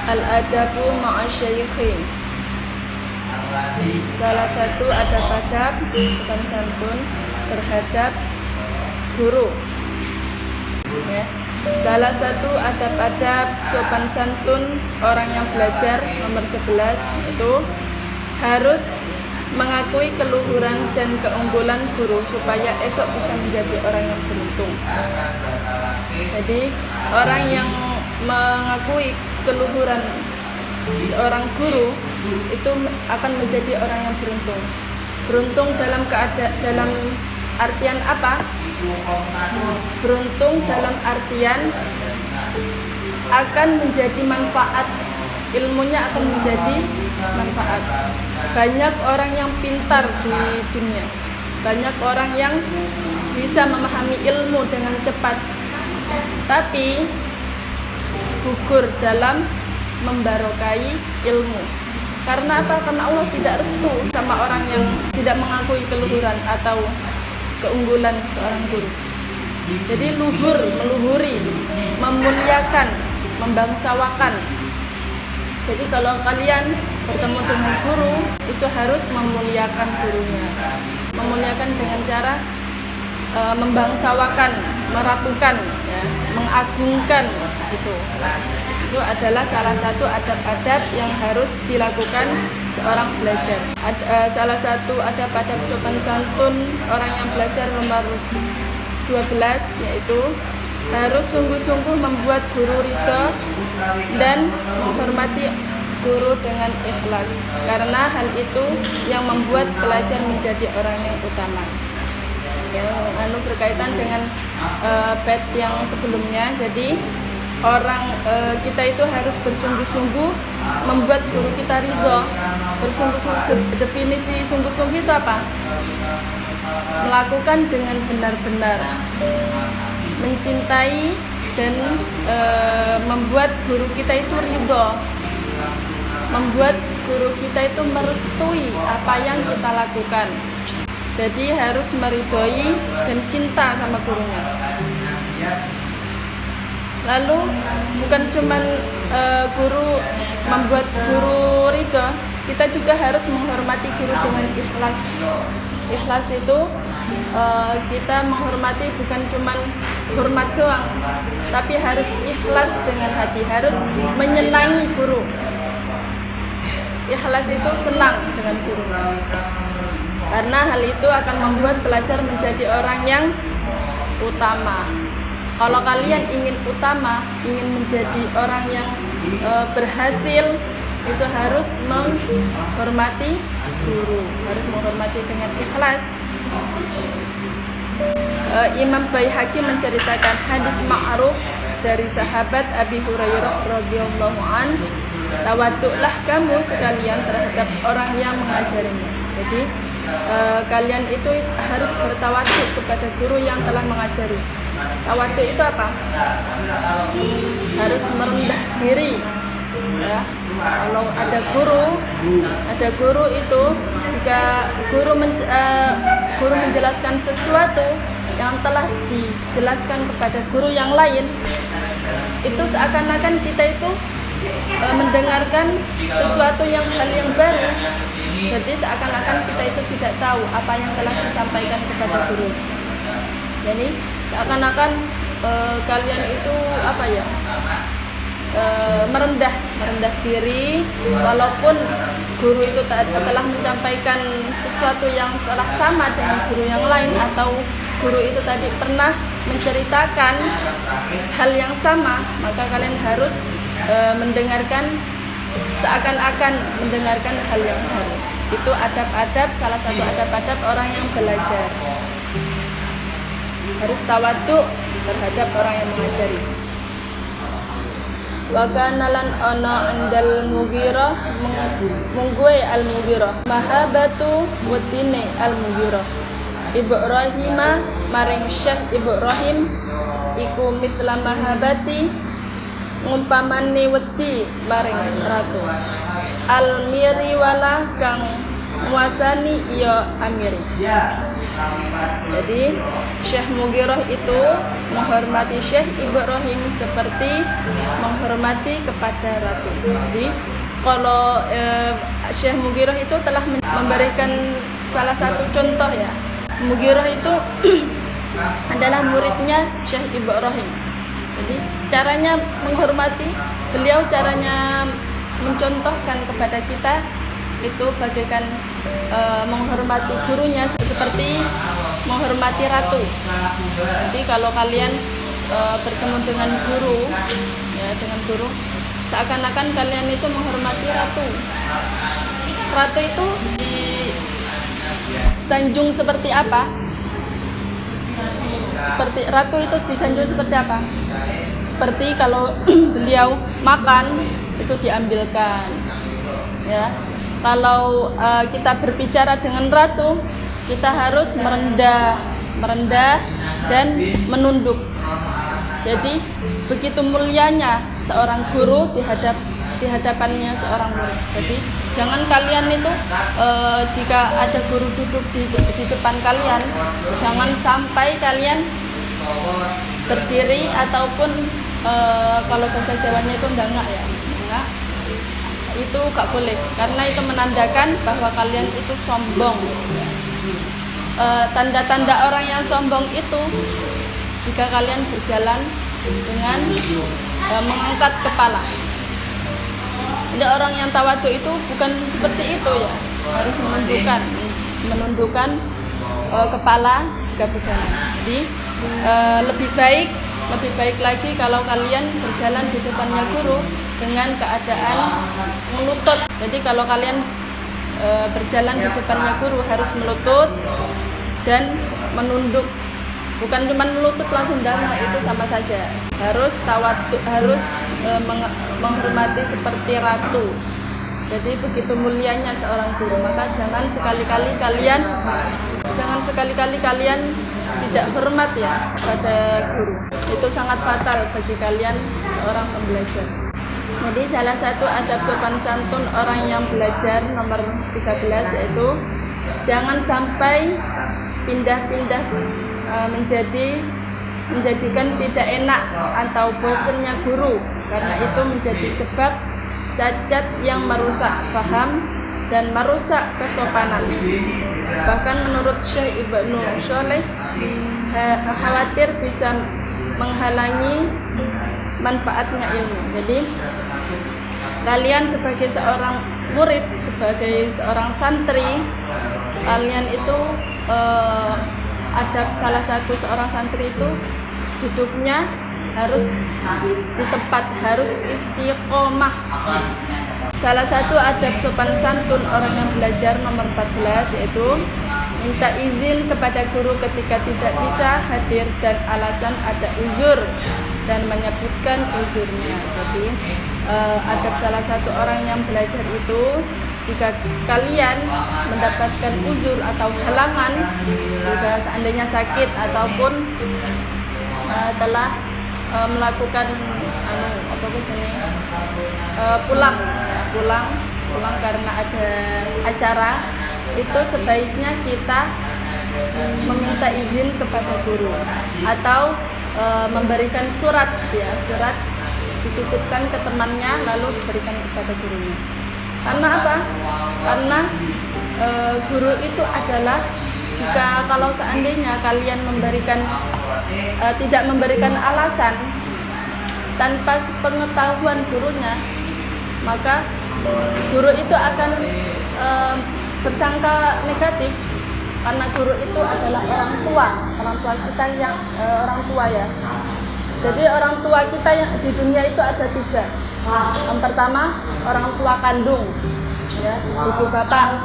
Al-adabu ma'asyaikhin. Salah satu adab-adab sopan santun terhadap guru. Ya. Salah satu adab-adab sopan santun orang yang belajar nomor 11 itu harus mengakui keluhuran dan keunggulan guru supaya esok bisa menjadi orang yang beruntung. Jadi orang yang mengakui keluhuran seorang guru itu akan menjadi orang yang beruntung. Beruntung dalam artian apa? Beruntung dalam artian akan menjadi manfaat, ilmunya akan menjadi manfaat. Banyak orang yang pintar di dunia, banyak orang yang bisa memahami ilmu dengan cepat, tapi gugur dalam membarokai ilmu. Karena apa? Karena Allah tidak restu sama orang yang tidak mengakui keluhuran atau keunggulan seorang guru. Jadi luhur, meluhuri, memuliakan, membangsawakan. Jadi kalau kalian bertemu dengan guru, itu harus memuliakan gurunya. Memuliakan dengan cara membangsawakan, meratukan, ya, mengagungkan itu. Itu adalah salah satu adab-adab yang harus dilakukan seorang belajar. Salah satu adab-adab sopan santun orang yang belajar nomor 12 yaitu harus sungguh-sungguh membuat guru ridha dan menghormati guru dengan ikhlas, karena hal itu yang membuat pelajar menjadi orang yang utama. Yang berkaitan dengan bait yang sebelumnya, jadi kita itu harus bersungguh-sungguh membuat guru kita ridho. Bersungguh-sungguh, definisi sungguh-sungguh itu apa? Melakukan dengan benar-benar, mencintai dan membuat guru kita itu ridho, membuat guru kita itu merestui apa yang kita lakukan. Jadi harus meridhoi dan cinta sama gurunya. Lalu bukan cuman guru membuat guru ridho, kita juga harus menghormati guru dengan ikhlas. Ikhlas itu kita menghormati bukan cuman hormat doang, tapi harus ikhlas dengan hati, harus menyenangi guru. Ikhlas itu senang dengan guru, karena hal itu akan membuat pelajar menjadi orang yang utama. Kalau kalian ingin utama, ingin menjadi orang yang berhasil, itu harus menghormati guru, harus menghormati dengan ikhlas. Imam Baihaqi menceritakan hadis ma'ruf dari sahabat Abi Hurairah radhiyallahu an, tawaddu'lah kamu sekalian terhadap orang yang mengajarimu. Jadi kalian itu harus bertawadhu kepada guru yang telah mengajari. Tawadhu itu apa? Harus merendah diri. Ya, kalau ada guru itu jika guru menjelaskan sesuatu yang telah dijelaskan kepada guru yang lain, itu seakan-akan kita itu mendengarkan sesuatu hal yang baru. Jadi seakan-akan kita itu tidak tahu apa yang telah disampaikan kepada guru. Jadi seakan-akan kalian itu merendah diri, walaupun guru itu telah menyampaikan sesuatu yang telah sama dengan guru yang lain, atau guru itu tadi pernah menceritakan hal yang sama, maka kalian harus mendengarkan seakan-akan mendengarkan hal yang baru. Itu adab-adab, salah satu adab-adab orang yang belajar. Harus tawadhu terhadap orang yang mengajari. Wa kana lan ana andal Mughirah mungguhe al Mughirah mahabatu watine al Mughirah Ibrahim maring Syekh Ibrahim iku mitla mahabati ngumpamane wedi maring ratu al miri wala kang muasani iya amiri. Jadi Syekh Mughirah itu menghormati Syekh Ibrahim seperti menghormati kepada ratu. Jadi kalau Syekh Mughirah itu telah memberikan salah satu contoh ya. Mughirah itu adalah muridnya Syekh Ibrahim. Jadi caranya menghormati beliau, caranya mencontohkan kepada kita itu bagaikan menghormati gurunya seperti menghormati ratu. Jadi kalau kalian bertemu dengan guru, ya dengan guru, seakan-akan kalian itu menghormati ratu. Ratu itu disanjung seperti apa? Seperti ratu itu disanjung seperti apa? Seperti kalau beliau makan itu diambilkan, ya. Kalau kita berbicara dengan ratu, kita harus merendah dan menunduk. Jadi begitu mulianya seorang guru di hadapannya seorang murid. Jadi jangan kalian itu jika ada guru duduk di depan kalian, jangan sampai kalian berdiri ataupun kalau bahasa Jawanya itu ndangak ya, ndangak. Itu gak boleh, karena itu menandakan bahwa kalian itu sombong. Tanda-tanda orang yang sombong itu jika kalian berjalan dengan mengangkat kepala. Jadi orang yang tawadhu itu bukan seperti itu ya, harus menundukkan kepala jika berjalan. Jadi lebih baik lagi kalau kalian berjalan di depannya guru dengan keadaan melutut. Jadi kalau kalian berjalan di depannya guru harus melutut dan menunduk. Bukan cuma melutut langsung dana, itu sama saja. Harus tawadhu, harus menghormati seperti ratu. Jadi begitu mulianya seorang guru, maka jangan sekali-kali kalian tidak hormat ya pada guru. Itu sangat fatal bagi kalian seorang pembelajar. Jadi salah satu adab sopan santun orang yang belajar nomor 13 yaitu jangan sampai pindah-pindah menjadikan tidak enak atau bosannya guru, karena itu menjadi sebab cacat yang merusak paham dan merusak kesopanan. Bahkan menurut Syekh Ibnu Sholeh, khawatir bisa menghalangi manfaatnya ilmu. Jadi kalian sebagai seorang murid, sebagai seorang santri, kalian itu adab salah satu seorang santri itu duduknya harus di tempat, harus istiqomah. Salah satu adab sopan santun orang yang belajar nomor 14 yaitu minta izin kepada guru ketika tidak bisa hadir dan alasan ada uzur dan menyebutkan uzurnya. Jadi adab salah satu orang yang belajar itu, jika kalian mendapatkan uzur atau halangan, jika seandainya sakit ataupun telah melakukan pulang karena ada acara, itu sebaiknya kita meminta izin kepada guru atau memberikan surat dititipkan ke temannya lalu diberikan kepada gurunya. Karena apa? Karena guru itu adalah, jika kalau seandainya kalian tidak memberikan alasan tanpa pengetahuan gurunya, maka guru itu akan bersangka negatif, karena guru itu adalah orang tua kita yang orang tua ya. Jadi orang tua kita yang di dunia itu ada 3. Yang pertama orang tua kandung, ya, ibu bapak,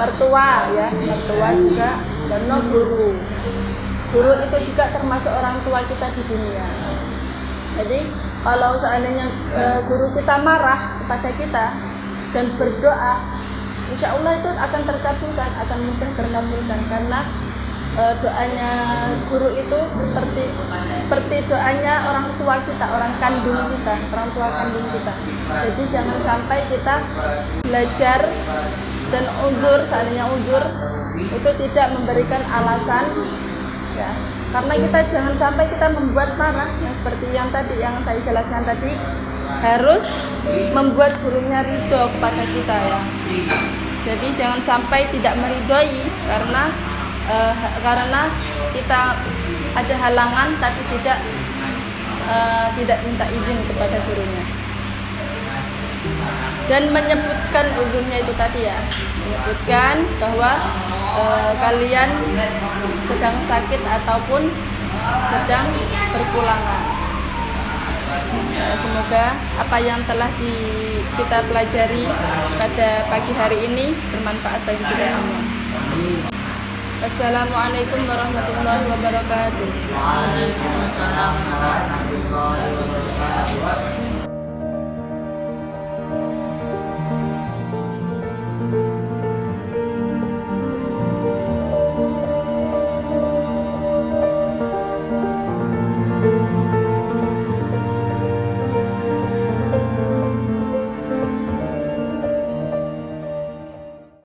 mertua ya, mertua juga, dan guru. Guru itu juga termasuk orang tua kita di dunia. Jadi kalau seandainya guru kita marah kepada kita dan berdoa, insya Allah itu akan terkabulkan, akan mudah terkabulkan, karena doanya guru itu seperti doanya orang tua kita, orang tua kandung kita. Jadi jangan sampai kita belajar dan uzur, seandainya uzur itu tidak memberikan alasan, ya, karena kita jangan sampai kita membuat marah, yang seperti yang tadi yang saya jelaskan tadi, harus membuat gurunya ridho kepada kita, ya. Jadi jangan sampai tidak meridhoi karena kita ada halangan tapi tidak minta izin kepada gurunya. Dan menyebutkan uzurnya itu tadi, ya, menyebutkan bahwa kalian sedang sakit ataupun sedang berpulangan. Semoga apa yang telah kita pelajari pada pagi hari ini bermanfaat bagi kita semua. Assalamualaikum warahmatullahi wabarakatuh. Waalaikumsalam.